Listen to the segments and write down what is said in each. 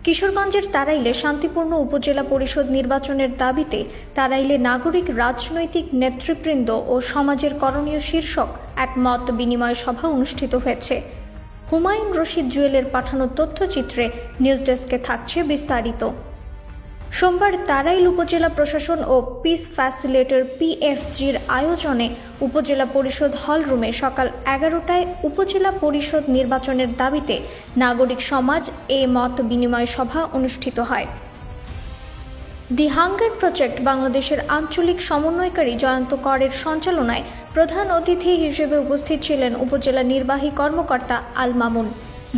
কিশোরগঞ্জের তারাইলে শান্তিপূর্ণ উপজেলা পরিষদ নির্বাচনের দাবিতে তারাইলে নাগরিক রাজনৈতিক নেতৃবৃন্দ ও সমাজের করণীয় শীর্ষক এক মত বিনিময় সভা অনুষ্ঠিত হয়েছে। হুমায়ুন রশিদ জুয়েলের পাঠানো তথ্যচিত্রে নিউজ ডেস্কে থাকছে বিস্তারিত। সোমবার তারাইল উপজেলা প্রশাসন ও পিস ফ্যাসিলিটেটর PFG'র আয়োজনে উপজেলা পরিষদ হলরুমে সকাল 11টায় উপজেলা পরিষদ নির্বাচনের দাবিতে নাগরিক সমাজ এ মত বিনিময় সভা অনুষ্ঠিত হয়। দি হাঙ্গার প্রজেক্ট বাংলাদেশের আঞ্চলিক সমন্বয়কারী জয়ন্ত করের সঞ্চালনায় প্রধান অতিথি হিসেবে উপস্থিত ছিলেন উপজেলা নির্বাহী কর্মকর্তা আল মামুন।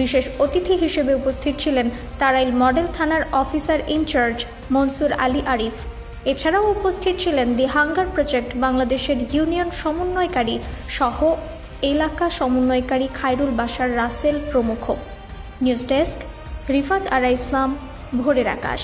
বিশেষ অতিথি হিসেবে উপস্থিত ছিলেন তারাইল মডেল থানার অফিসার ইনচার্জ মনসুর আলী আরিফ। এছাড়াও উপস্থিত ছিলেন দি হাঙ্গার প্রজেক্ট বাংলাদেশের ইউনিয়ন সমন্বয়কারী সহ এলাকা সমন্বয়কারী খায়রুল বাশার রাসেল প্রমুখ। নিউজ ডেস্ক, রিফাত আরা ইসলাম, ভোরের আকাশ।